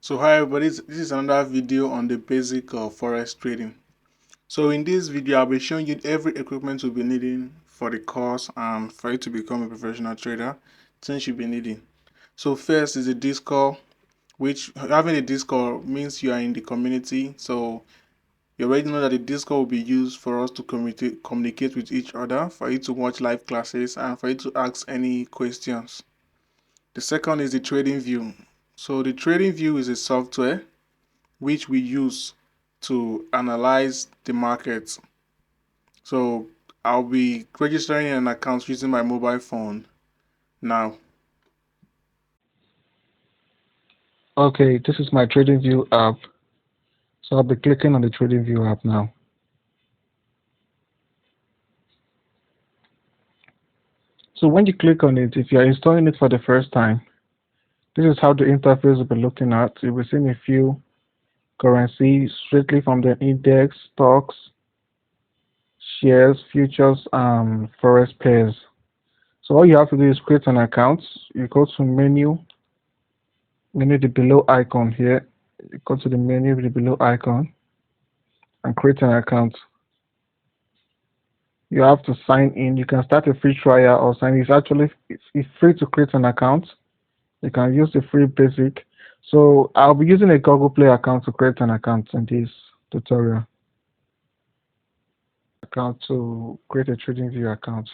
So hi everybody, this is another video on the basic of forex trading. So in this video I'll be showing you every equipment you'll be needing for the course and for you to become a professional trader, things you'll be needing. So first is the Discord, which having a Discord means you are in the community. So you already know that the Discord will be used for us to communicate with each other, for you to watch live classes and for you to ask any questions. The second is the trading view. So the trading view is a software which we use to analyze the market. So I'll be registering an account using my mobile phone now. Okay, this is my TradingView app. So I'll be clicking on the TradingView app now. So when you click on it, if you're installing it for the first time, this is how the interface will be looking at. You'll be seeing a few currencies straightly from the index, stocks, shares, futures, and forex pairs. So all you have to do is create an account. You go to menu the below icon here. You go to the menu with the below icon and create an account. You have to sign in. You can start a free trial or sign. It's free to create an account. You can use the free basic. So I'll be using a Google Play account to create an account in this tutorial. Account to create a TradingView account.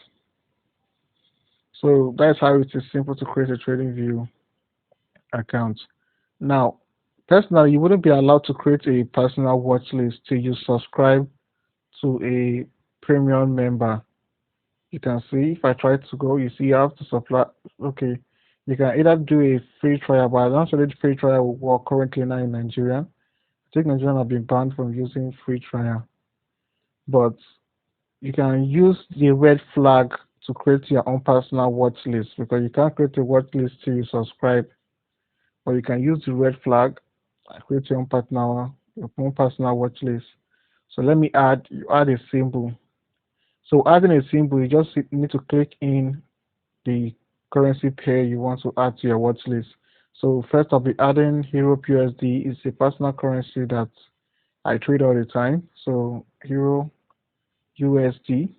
So that's how it is simple to create a TradingView account. Now, personally, you wouldn't be allowed to create a personal watch list till you subscribe to a premium member. You can see if I try to go, you see you have to supply. Okay, you can either do a free trial, but I'm not sure the free trial will work currently now in Nigeria. I think Nigeria have been banned from using free trial, but you can use the red flag to create your own personal watch list because you can't create a watch list till you subscribe, but you can use the red flag and create your own personal watch list. So let me add, you add a symbol. So adding a symbol, you just need to click in the currency pair you want to add to your watch list. So first I'll be adding Hero USD. It's a personal currency that I trade all the time. So Hero USD.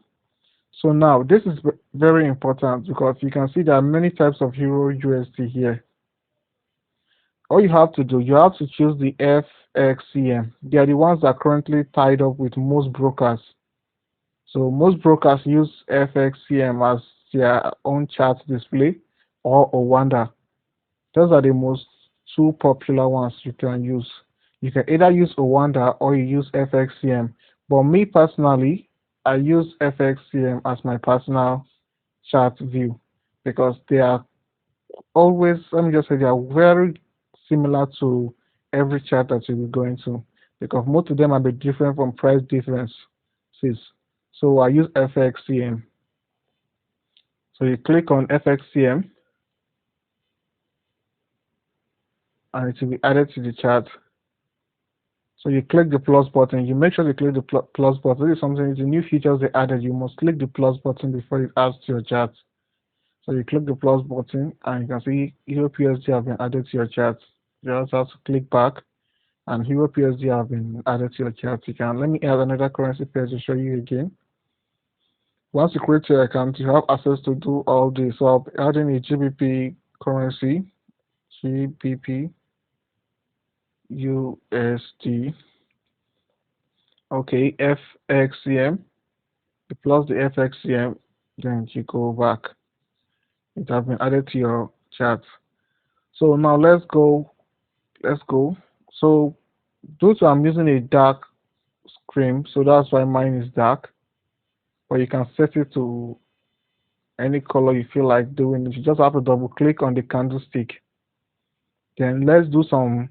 So now this is very important because you can see there are many types of Hero USD here. All you have to do, you have to choose the FXCM. They are the ones that are currently tied up with most brokers. So most brokers use FXCM as their own chart display or Owanda. Those are the most two popular ones you can use. You can either use Owanda or you use FXCM. But me personally, I use FXCM as my personal chart view because they are always, let me just say, they are very similar to every chart that you'll be going to because most of them are a bit different from price differences. So I use FXCM. So you click on FXCM and it will be added to the chart. So you click the plus button. You make sure you click the plus button. This is something, it's a new features they added. You must click the plus button before it adds to your chart. So you click the plus button and you can see Hero USD have been added to your chart. You also have to click back and Hero USD have been added to your chart. You can, let me add another currency pair to show you again. Once you create your account, you have access to do all this. So I'll be adding a GBP currency, GBP USD. Okay, FXCM. You plus the FXCM, then you go back. It has been added to your chart. So now let's go. Let's go. So due to I'm using a dark screen, so that's why mine is dark. But you can set it to any color you feel like doing. You just have to double click on the candlestick. Then let's do some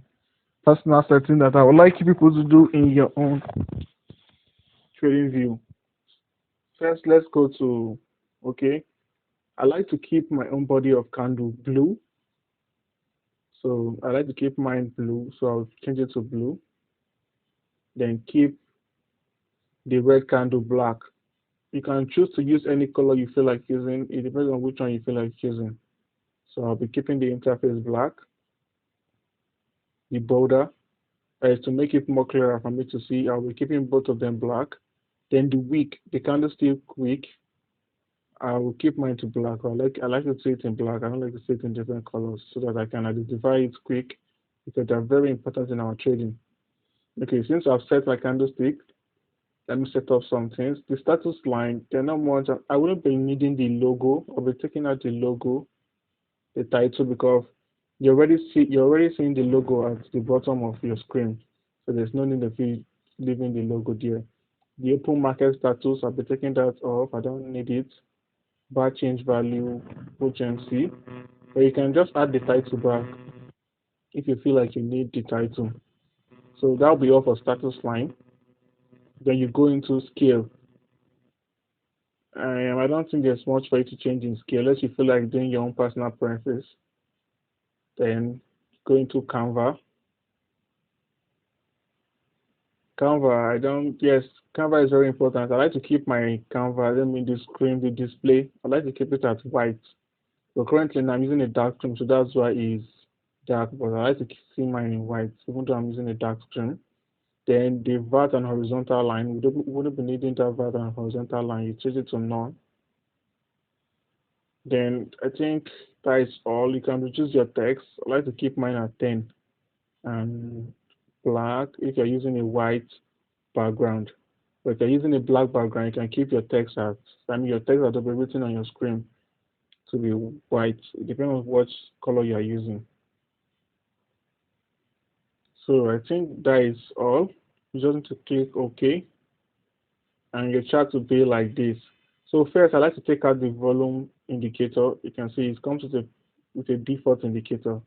personal setting that I would like you people to do in your own trading view. First, let's go to, okay, I like to keep my own body of candle blue. So I like to keep mine blue, so I'll change it to blue. Then keep the red candle black. You can choose to use any color you feel like using. It depends on which one you feel like using. So I'll be keeping the interface black. the border. To make it more clearer for me to see, I'll be keeping both of them black. Then the wick, the candlestick wick, I will keep mine to black. I like to see it in black. I don't like to see it in different colors so that I can identify it quick because they're very important in our trading. Okay, since I've set my candlestick, let me set up some things. The status line, they're not much. I wouldn't be needing the logo. I'll be taking out the logo, the title, because you're already seeing the logo at the bottom of your screen. So there's no need of you leaving the logo there. The open market status, I'll be taking that off. I don't need it. Bar change value, potency. But you can just add the title back if you feel like you need the title. So that'll be all for status line. Then you go into scale. I don't think there's much for you to change in scale unless you feel like doing your own personal preferences. Then go into Canva. Canva, I don't, yes, Canva is very important. I like to keep my Canva, I mean the screen, the display, I like to keep it at white. But currently now I'm using a dark screen, so that's why it's dark, but I like to see mine in white, even though I'm using a dark screen. Then the vert and horizontal line, we wouldn't be needing that vert and horizontal line, you change it to none. Then I think that is all. You can reduce your text. I like to keep mine at 10 and black if you're using a white background. But if you're using a black background, you can keep your text at, I mean, your text that will be written on your screen to be white. It depends on what color you are using. So I think that is all. You just need to click OK and your chart will be like this. So first, I like to take out the volume indicator. You can see it comes with a default indicator.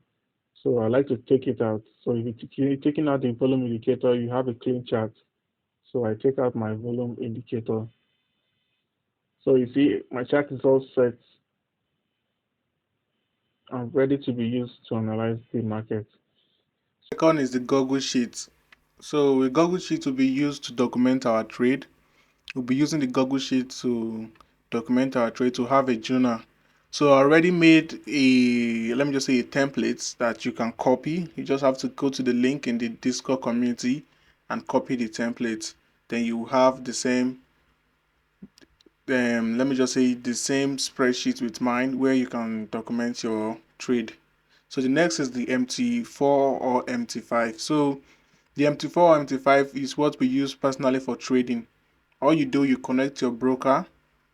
So I like to take it out. So if you're taking out the volume indicator, you have a clean chart. So I take out my volume indicator. So you see my chart is all set and ready to be used to analyze the market. Second is the Google Sheet. So a Google Sheet will be used to document our trade. We'll be using the Google Sheet to document our trade, to have a journal. So I already made let me just say a template that you can copy. You just have to go to the link in the Discord community and copy the template. Then you have the same, let me just say the same spreadsheet with mine where you can document your trade. So the next is the MT4 or MT5. So the MT4 or MT5 is what we use personally for trading. All you do, you connect your broker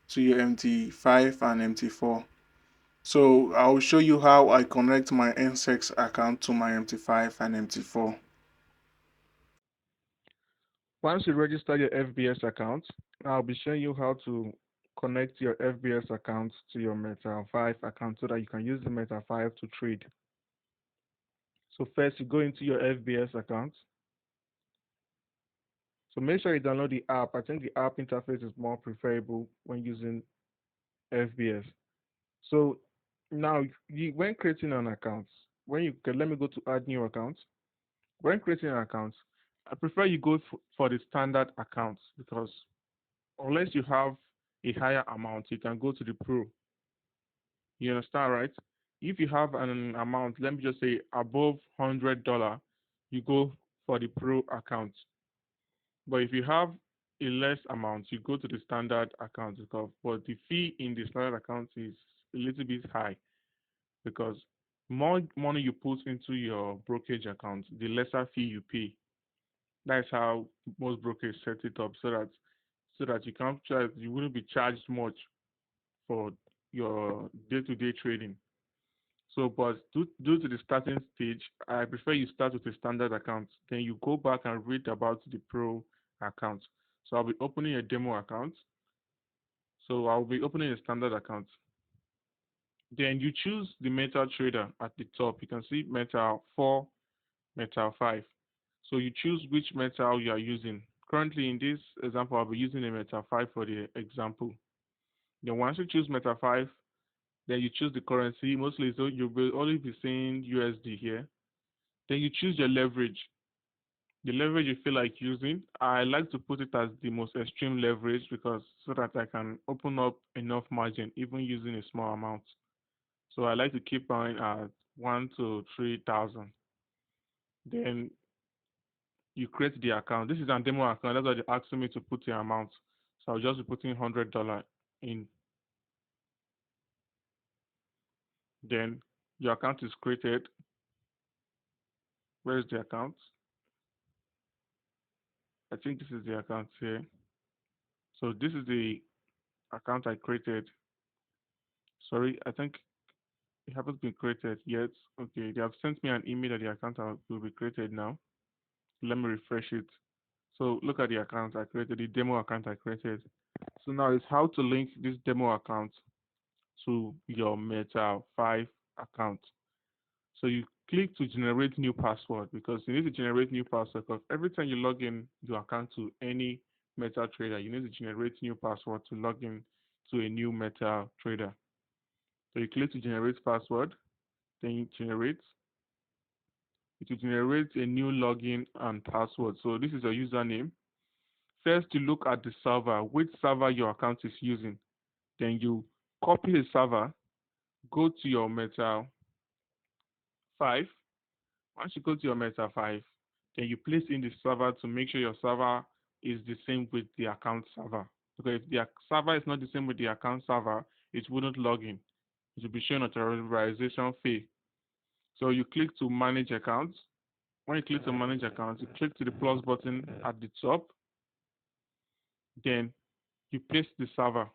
to your MT5 and MT4. So I'll show you how I connect my NSEX account to my MT5 and MT4. Once you register your FBS account, I'll be showing you how to connect your FBS account to your Meta 5 account so that you can use the Meta 5 to trade. So first you go into your FBS account. So make sure you download the app. I think the app interface is more preferable when using FBS. So now when creating an account, let me go to add new account. When creating an account, I prefer you go for the standard account because unless you have a higher amount, you can go to the pro. You understand, right? If you have an amount, let me just say above $100, you go for the pro account. But if you have a less amount, you go to the standard account because but the fee in the standard account is a little bit high because more money you put into your brokerage account, the lesser fee you pay. That's how most brokers set it up so that you wouldn't be charged much for your day-to-day trading. So, but due to the starting stage, I prefer you start with a standard account. Then you go back and read about the pro account. So I'll be opening a demo account. So I'll be opening a standard account. Then you choose the Meta Trader at the top. You can see Meta 4, Meta 5. So you choose which Meta you are using. Currently in this example, I'll be using a Meta 5 for the example. Then once you choose Meta 5, then you choose the currency. Mostly so you'll be only be seeing USD here. Then you choose your leverage. The leverage you feel like using. I like to put it as the most extreme leverage because so that I can open up enough margin even using a small amount. So I like to keep mine at 1 to 3,000. Then you create the account. This is a demo account. That's why they're asking me to put the amount. So I'll just be putting $100 in. Then your account is created. Where is the account? I think this is the account here. So this is the account I created. Sorry, I think it hasn't been created yet. Okay, they have sent me an email that the account will be created now. Let me refresh it. So look at the account I created, the demo account I created. So now it's how to link this demo account to your Meta 5 account. So you click to generate new password because you need to generate new password because every time you log in your account to any MetaTrader, you need to generate new password to log in to a new MetaTrader. So you click to generate password, then you generate. It will generate a new login and password. So this is your username. First, you look at the server, which server your account is using. Then you copy the server, go to your Meta 5. Once you go to your Meta 5, then you place in the server to make sure your server is the same with the account server. Because if the server is not the same with the account server, it wouldn't log in. It will be showing authorization fee. So you click to manage accounts. When you click to manage accounts, you click to the plus button at the top. Then you paste the server.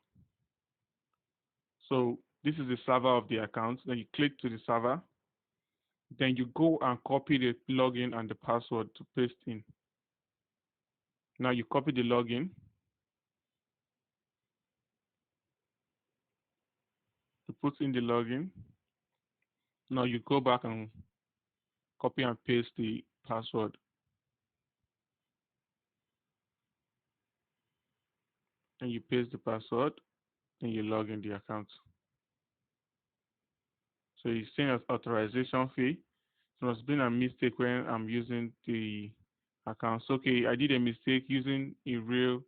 So this is the server of the account. Then you click to the server. Then you go and copy the login and the password to paste in. Now you copy the login. You put in the login. Now you go back and copy and paste the password. And you paste the password. Then you log in the account. So you see as authorization fee. There must have been a mistake when I'm using the account. So, okay, I did a mistake using a real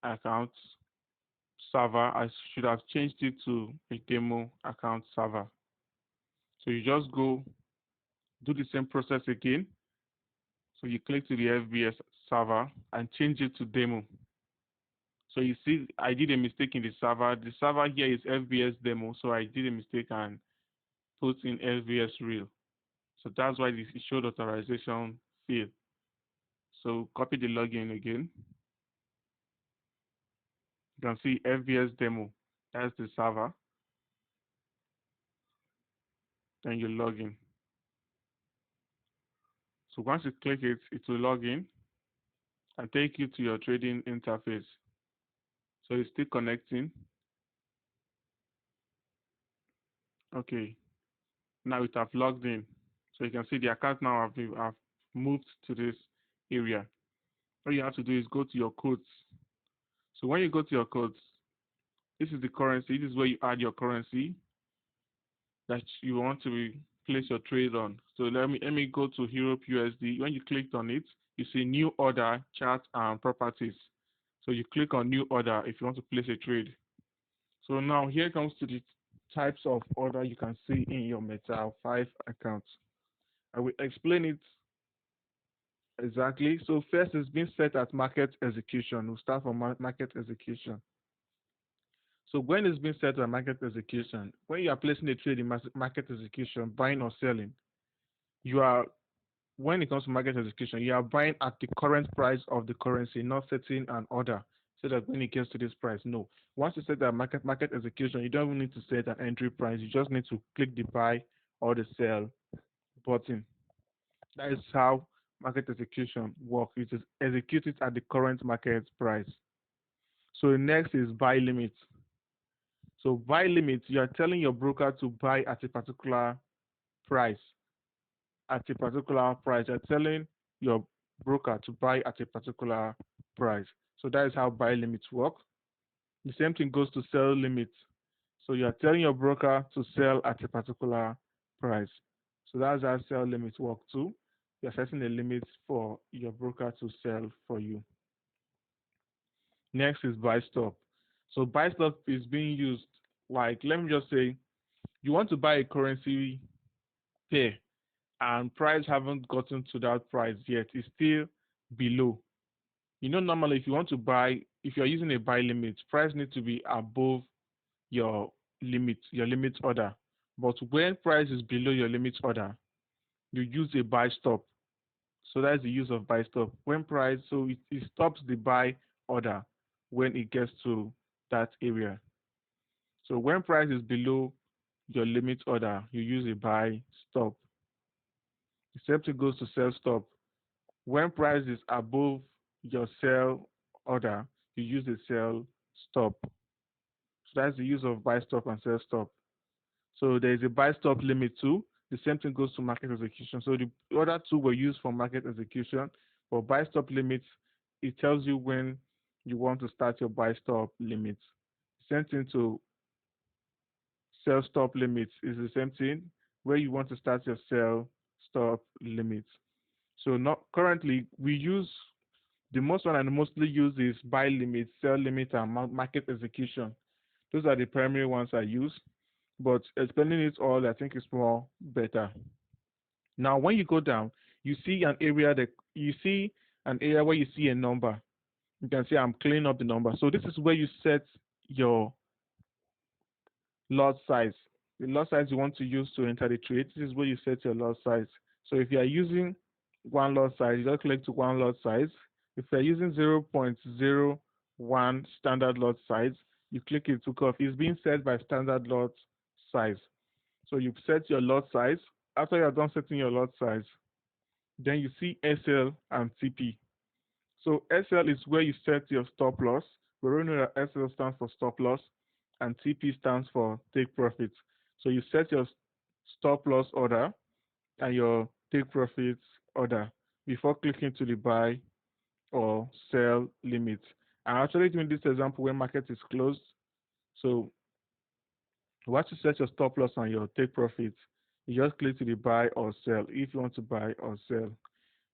account server. I should have changed it to a demo account server. So you just go do the same process again. So you click to the FBS server and change it to demo. So you see, I did a mistake in the server. The server here is FBS demo, so I did a mistake and put in FBS real. So that's why this showed authorization field. So copy the login again. You can see FBS demo. That's the server. Then you log in. So once you click it, it will log in and take you to your trading interface. So it's still connecting. Okay. Now it have logged in. So you can see the account now have moved to this area. All you have to do is go to your codes. So when you go to your codes, this is the currency. This is where you add your currency that you want to place your trade on. So let me go to Europe USD. When you clicked on it, you see new order, chart, and properties. So you click on new order if you want to place a trade. So now here comes to the types of order you can see in your Meta 5 account. I will explain it exactly. So first it's been set at market execution. We'll start from market execution. So when it's been set at market execution, when you are placing a trade in market execution, buying or selling, you are, when it comes to market execution, you are buying at the current price of the currency, not setting an order so that when it gets to this price. No. Once you set that market execution, you don't even need to set an entry price. You just need to click the buy or the sell button. That is how market execution works. It is executed at the current market price. So next is buy limit. So buy limit, you are telling your broker to buy at a particular price. At a particular price, you're telling your broker to buy at a particular price. So that is how buy limits work. The same thing goes to sell limit. So you are telling your broker to sell at a particular price. So that's how sell limits work too. You're setting a limit for your broker to sell for you. Next is buy stop. So buy stop is being used, like, let me just say you want to buy a currency pair and price haven't gotten to that price yet, it's still below. Normally if you want to buy, if you're using a buy limit, price needs to be above your limit order. But when price is below your limit order, you use a buy stop. So that's the use of buy stop. When price, so it stops the buy order when it gets to that area. So when price is below your limit order, you use a buy stop. The same thing goes to sell stop. When price is above your sell order, you use a sell stop. So that's the use of buy stop and sell stop. So there is a buy stop limit too. The same thing goes to market execution. So the other two were used for market execution. For buy stop limits, it tells you when you want to start your buy stop limits. Same thing to sell stop limits is the same thing where you want to start your sell stop limits. So not currently we use the most one I mostly use is buy limit, sell limit, and market execution. Those are the primary ones I use. But explaining it all, I think is more better. Now, when you go down, you see an area where you see a number. You can see I'm cleaning up the number. So this is where you set your lot size. The lot size you want to use to enter the trade. This is where you set your lot size. So if you are using one lot size, you just click to one lot size. If you're using 0.01 standard lot size, you click it to off. It's being set by standard lot size. So you set your lot size. After you're done setting your lot size, then you see SL and TP. So SL is where you set your stop loss. We already know that SL stands for stop loss and TP stands for take profit. So you set your stop loss order and your take profit order before clicking to the buy or sell limit. I'm actually doing this example when market is closed. So once you set your stop loss and your take profit, you just click to the buy or sell if you want to buy or sell.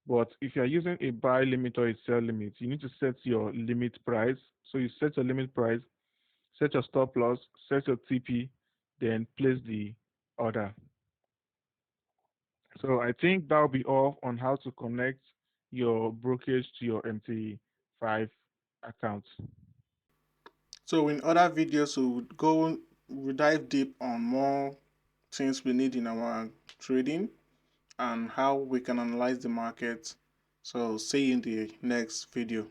But if you're using a buy limit or a sell limit, you need to set your limit price. So you set your limit price, set your stop loss, set your TP, then place the order. So I think that'll be all on how to connect your brokerage to your MT5 account. So in other videos, we dive deep on more things we need in our trading and how we can analyze the market. So see you in the next video.